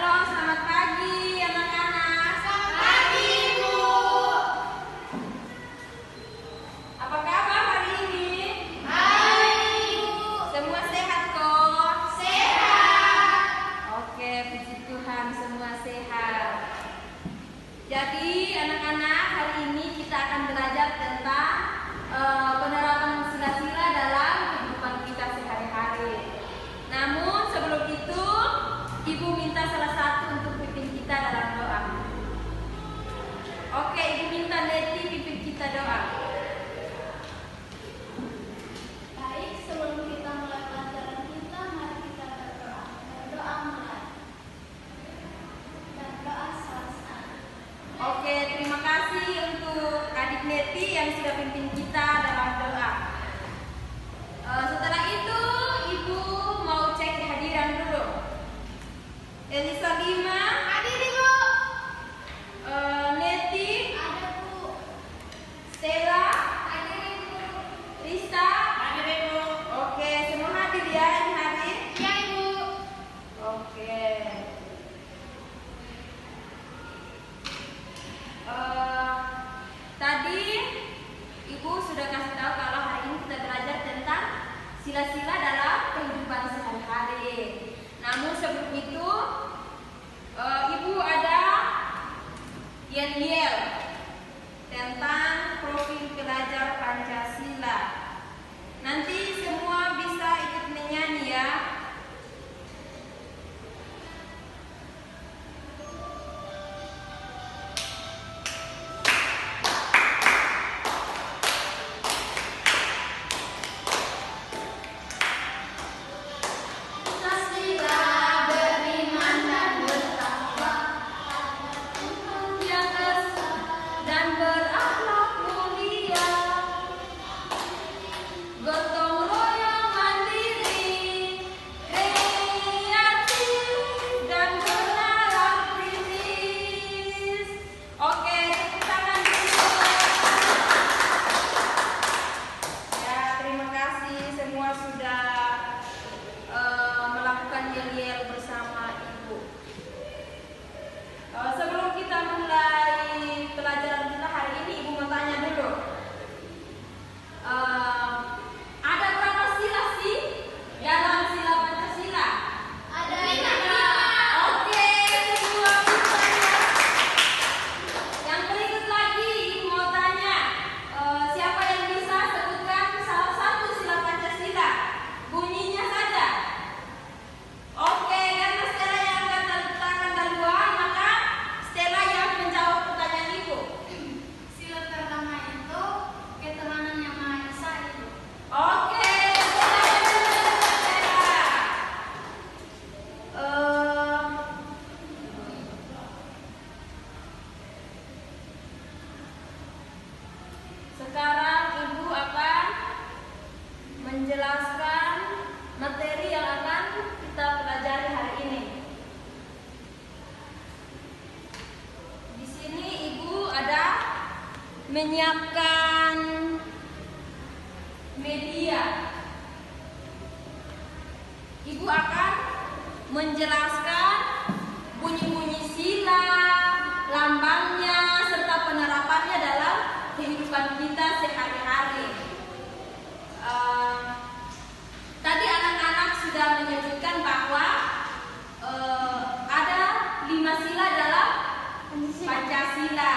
Halo, selamat pagi anak-anak. Selamat pagi, Ibu. Apa kabar hari ini? Baik, Ibu. Semua sehat kok? Sehat. Oke, puji Tuhan semua sehat. Jadi anak-anak, hari ini kita akan belajar tentang penerapan sila-sila dalam kehidupan kita sehari-hari. Namun sebelum itu, Ibu minta salah satu untuk pimpin kita dalam doa. Oke, Ibu minta Neti pimpin kita doa. Baik, sebelum kita mulai pelajaran kita, mari kita berdoa. Berdoa mulai. Dan doa selesai. Oke, terima kasih untuk adik Neti yang sudah pimpin kita dalam doa. Setelah itu, Ibu mau cek kehadiran dulu. Elisa Bima, Hadir, Ibu. Neti, Ada, Bu. Stella, Hadir, Ibu. Rista. Hadir, Ibu. Oke, semua hadir ya ini hari. Ya, Ibu. Oke. Tadi Ibu sudah kasih tahu kalau hari ini kita belajar tentang sila-sila dalam kehidupan sehari-hari. Namun sebelum itu, Ibu ada yel-yel tentang profil pelajar Pancasila. Nanti semua bisa ikut menyanyi ya. Pancasila beriman dan bertakwa pada Tuhan Yang esa dan berakhlak mulia, gotong royong mandiri, kreatif dan bernalar kritis. Oke, tepuk tangan dulu. Ya, terima kasih semua sudah melakukan yel-yel bersama Ibu. Sebelum kita mulai pelajaran kita hari ini, Ibu mau tanya dulu. Ada berapa sila sih dalam sila Pancasila? Ada 5. Oke, semua bisa ya. Yang berikut lagi, Ibu mau tanya, siapa yang bisa sebutkan salah satu sila Pancasila? Bunyinya saja. Oke, karena Stella yang angkat tangan duluan, maka Stella yang menjawab pertanyaan Ibu. Sila pertama itu ketuhanan yang Maha Esa, Ibu. Oke, Stella. Sekarang Ibu akan menjelaskan materi yang akan kita pelajari hari ini. Di sini Ibu ada menyiapkan media. Ibu akan menjelaskan bunyi-bunyi sila, lambangnya, serta penerapannya dalam kehidupan kita sehari-hari. Tadi anak-anak sudah menyebutkan bahwa ada 5 sila dalam Pancasila.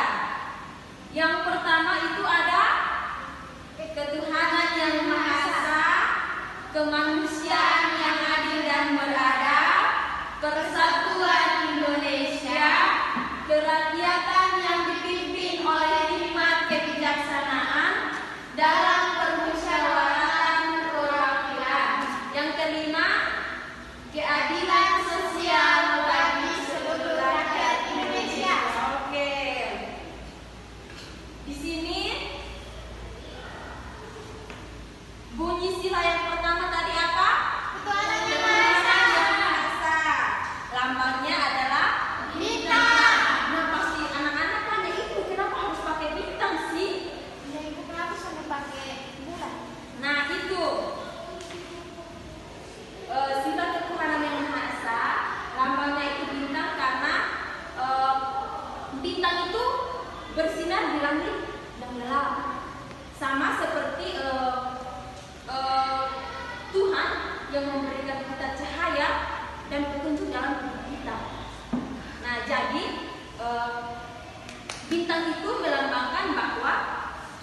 Yang pertama itu ada ketuhanan yang Maha Esa, kemanusiaan yang adil dan beradab, persatuan Indonesia,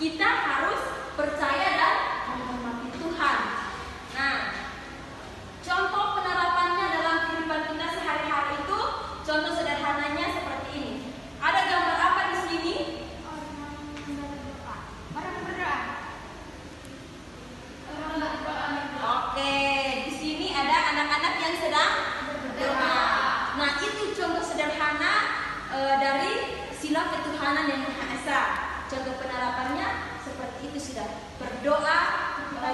kita harus percaya dan menghormati Tuhan. Nah, contoh penerapannya dalam kehidupan kita sehari-hari itu, contoh sederhananya seperti ini. Ada gambar apa di sini? Orang berdoa. Oke, di sini ada anak-anak yang sedang berdoa. Nah, itu contoh sederhana dari sila ketuhanan yang Maha Esa. Contoh penerapannya seperti itu sudah. Berdoa,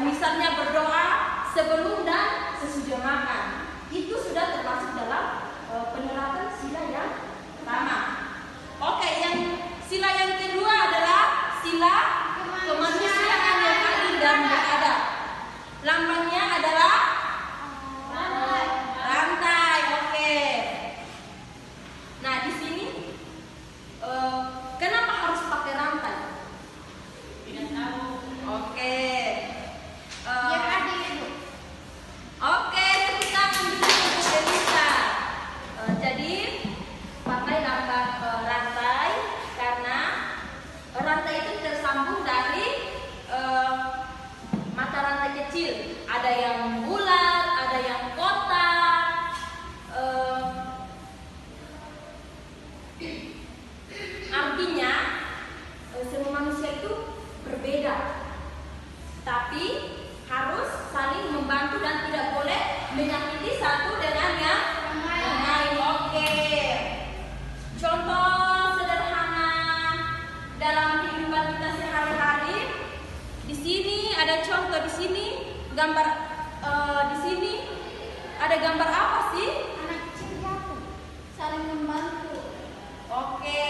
misalnya berdoa sebelum dan sesudah makan. Itu sudah termasuk dalam penerapan sila yang pertama. Oke, yang sila yang kedua adalah sila kemanusiaan yang adil dan beradab. Lambangnya adalah rantai. Oke. Nah, di sini kenapa harus pakai rantai? Tidak tahu. Oke. Biar adil itu. Oke, tepuk tangan dulu untuk Elisa. Jadi pakai lambang rantai karena rantai itu tersambung dari mata rantai kecil. Ada yang bulat, ada yang kotak. Artinya semua manusia itu berbeda, tapi harus saling membantu dan tidak boleh menyakiti satu dengan yang lain. Oke. Contoh sederhana dalam kehidupan kita sehari-hari. Di sini ada contoh, di sini gambar, di sini ada gambar apa sih? Anak kecil jatuh. Saling membantu. Oke.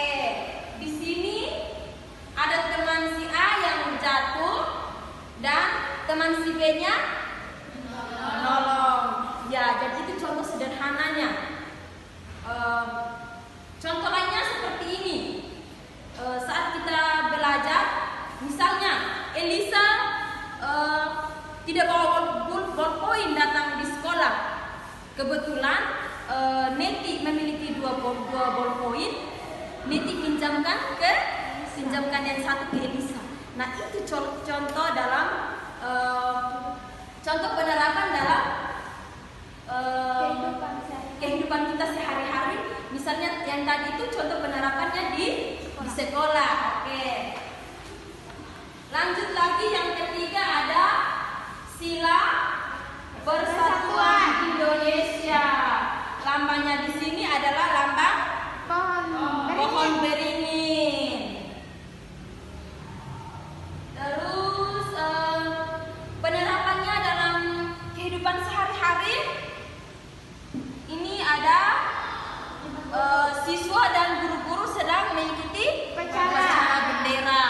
Di sini ada teman si A yang jatuh dan teman si B-nya menolong. Ya, jadi itu contoh sederhananya. Contoh lainnya seperti ini. Saat kita belajar, misalnya Elisa tidak bawa ballpoint datang di sekolah. Kebetulan Neti memiliki dua ballpoint. Neti pinjamkan yang satu ke Elisa. Nah, itu contoh dalam contoh penerapan dalam kehidupan kita sehari-hari. Misalnya yang tadi itu contoh penerapannya di sekolah. Oke. Lanjut lagi, yang ketiga ada sila Persatuan Indonesia. Lambangnya di sini adalah lambang pohon beringin. Terus penerapannya dalam kehidupan sehari-hari ini ada siswa dan guru-guru sedang mengikuti upacara bendera.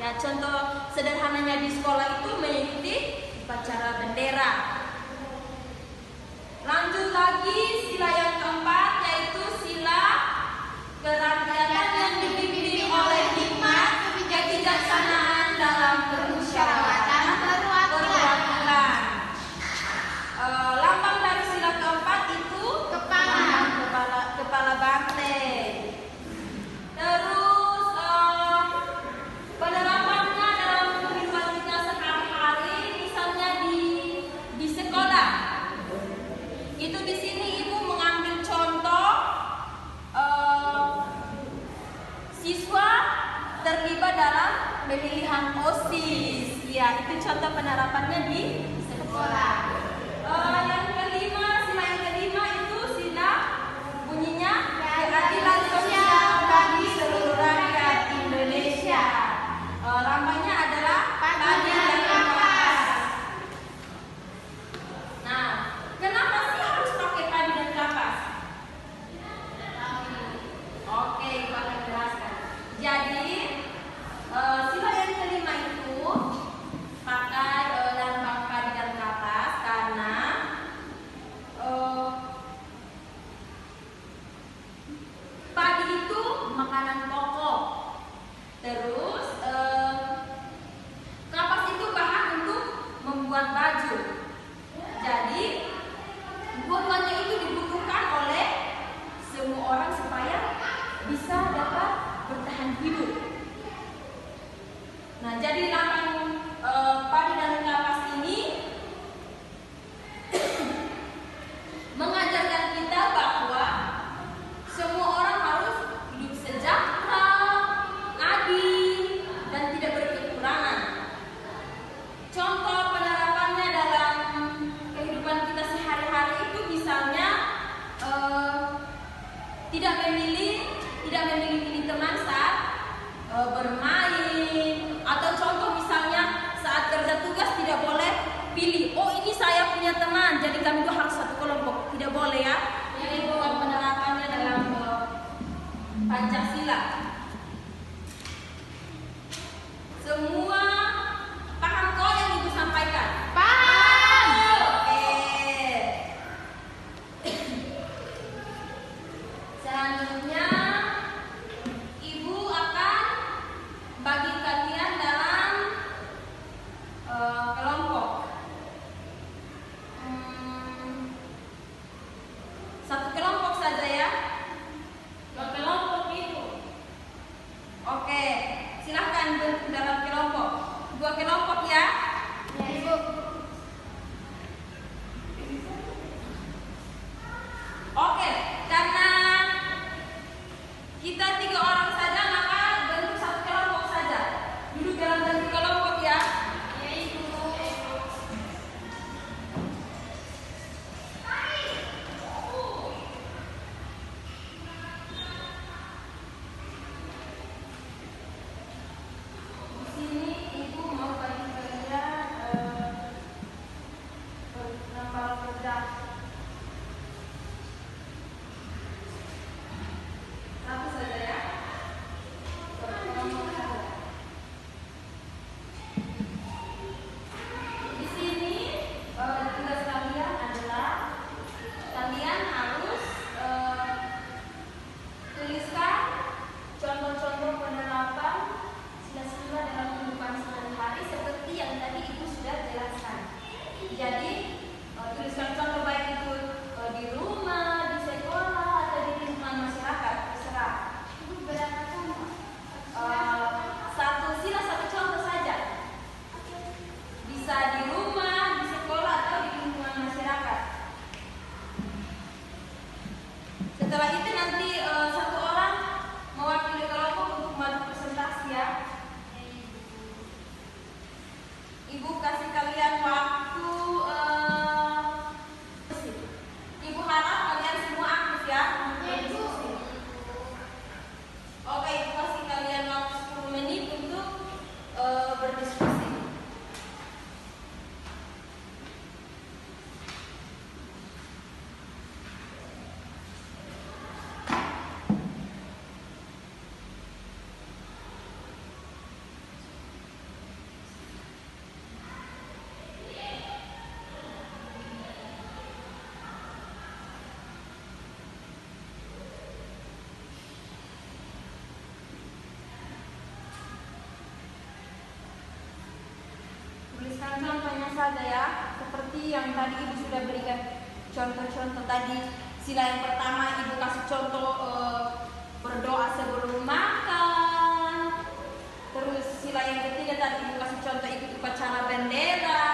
Ya, contoh sederhananya di sekolah itu mengikuti upacara bendera. Lanjut lagi, sila yang keempat yaitu sila kerakyatan yang dipimpin oleh hikmat kebijaksanaan dalam permusyawaratan perwakilan. Lambang dari sila keempat itu kepala banteng. Terus penerapannya dalam kehidupan kita sehari-hari, misalnya di sekolah. Itu di sini ibu mengambil contoh siswa terlibat dalam pemilihan OSIS. Ya, itu contoh penerapannya di sekolah. Yang kelima, sila yang kelima itu sila bunyinya keadilan sosial bagi seluruh rakyat Indonesia. Lambangnya adalah padi dan kapas. Nah, kenapa sih harus pakai padi dan kapas? Oke, ibu akan jelaskan. Jadi sila yang kelima itu pakai lambang padi dan kapas karena padi itu makanan pokok. Terus kapas itu bahan untuk membuat baju. Jadi buatannya itu dibutuhkan oleh semua orang supaya bisa dapat bertahan hidup. Nah, jadi lampan padi dan kapas ini mengajarkan kita bahwa semua orang harus hidup sejahtera, adil, dan tidak berkekurangan. Contoh penerapannya dalam kehidupan kita sehari-hari itu misalnya tidak memilih teman saat bermain, atau contoh misalnya saat kerja tugas tidak boleh pilih, oh ini saya punya teman jadi kami itu harus satu kelompok, tidak boleh ya. Ini penerapannya dalam Pancasila. Semua paham kok yang ibu sampaikan? Paham. Oke. Selanjutnya ibu akan bagi kalian dalam kelompok. Satu kelompok saja ya. Kelompok ibu. Oke, silahkan bentuk dalam kelompok. 2 kelompok ya. Ya, Ibu. Oke, karena kita 3 orang saja maka bentuk satu kelompok saja. Duduk dalam bentuk kelompok ya. Ya, Ibu. Di sini ibu mau bagi kalian gambar kerja. Satu saja ya. Kelompok saja. Di sini tugas kalian adalah kalian harus tuliskan contoh-contoh penerapan sila-sila dalam kehidupan sehari-hari seperti yang tadi ibu sudah jelaskan. Jadi tuliskan contoh baik itu di rumah, di sekolah, atau di lingkungan masyarakat, terserah. Ibu berapa contoh? Satu sila satu contoh saja. Bisa di rumah, di sekolah, atau di lingkungan masyarakat. Setelah itu nanti satu orang mewakili kelompok untuk maju presentasi ya. Ibu kasih kalian waktu. Ibu harap kalian semua aktif ya. Ya, Ibu. Oke, ibu kasih kalian waktu 10 menit untuk berdiskusi. Tuliskan contohnya saja ya, seperti yang tadi ibu sudah berikan contoh-contoh tadi. Sila yang pertama ibu kasih contoh berdoa sebelum makan. Terus sila yang ketiga tadi ibu kasih contoh ikut upacara bendera.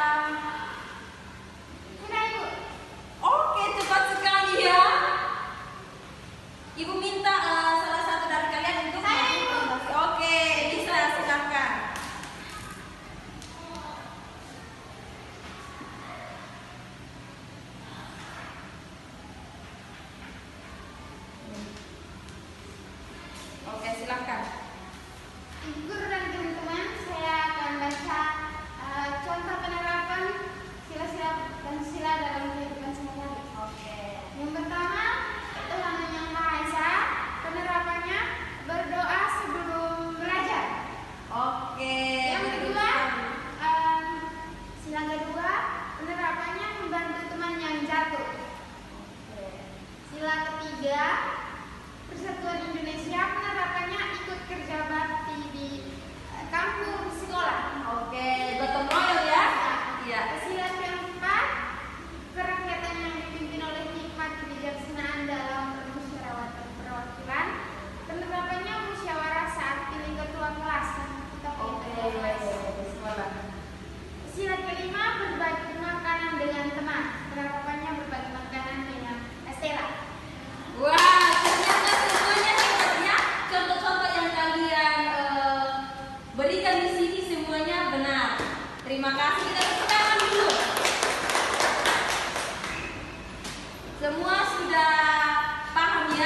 Sudah, Ibu. Oke, cepat sekali ya. Ibu minta salah satu dari kalian untuk Saya, maju Ibu. presentasi. Oke, bisa silakan. Oke, silakan. Ibu guru dan teman-teman, saya akan baca contoh penerapan sila-sila dan sila dalam kehidupan sehari-hari. Oke. Yang pertama, Tuhan Yang Maha Esa. Penerapannya berdoa sebelum belajar. Oke. Yang kedua, sila kedua, penerapannya membantu teman yang jatuh. Sila ketiga, Persatuan Indonesia. Penerapannya ikut kerja bakti di kampung sekolah. Oke, gotong royong ya. Iya. Sila keempat, kerakyatan yang dipimpin oleh hikmat kebijaksanaan dalam permusyawaratan perwakilan. Penerapannya musyawarah saat pilih ketua kelas. Kita Oke, pilih ketua kelas.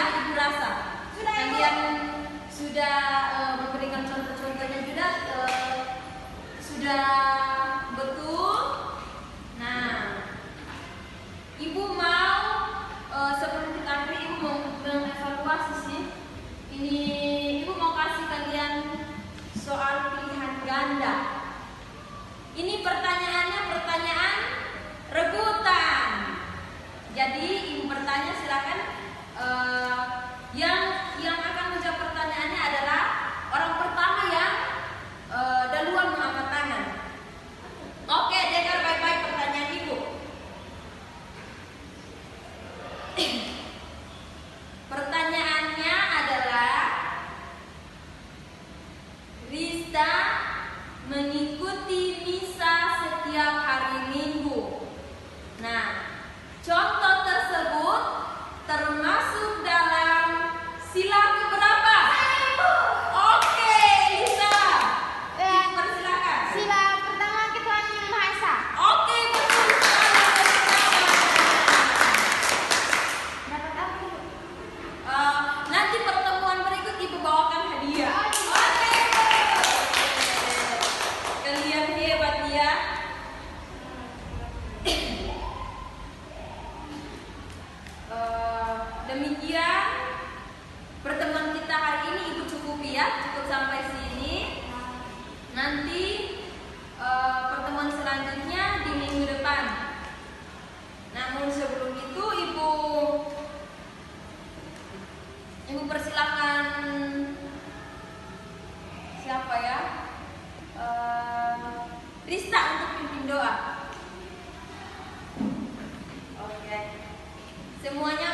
ya, Ibu rasa. Sudah, Ibu. Kalian sudah memberikan contoh-contohnya juga, sudah betul. Nah, Ibu mau sebelum kita akhiri, Ibu mau mengevaluasi sih. Ini Ibu mau kasih kalian soal pilihan ganda. Ini pertanyaannya pertanyaan rebutan. Jadi Ibu bertanya, silakan. Yang akan menjawab pertanyaannya adalah orang pertama yang duluan mengangkat tangan. Oke, dengar baik-baik pertanyaan Ibu. Pertanyaannya adalah, Rista mengikuti misa setiap hari Minggu. Nah, contoh tersebut termasuk dalam sila keberapa? Oke, Lisa. Persilakan. Sila pertama Tuhan Yang Maha Esa. Oke, betul sekali. Dapat apa, Ibu? Nanti pertemuan berikut Ibu bawakan hadiah. Oke. Kalian hebat ya. Demikian pertemuan kita hari ini, Ibu cukupi ya, cukup sampai sini. Nanti pertemuan selanjutnya di minggu depan. Namun sebelum itu Ibu persilakan siapa ya? Rista untuk pimpin doa. Oke. Semuanya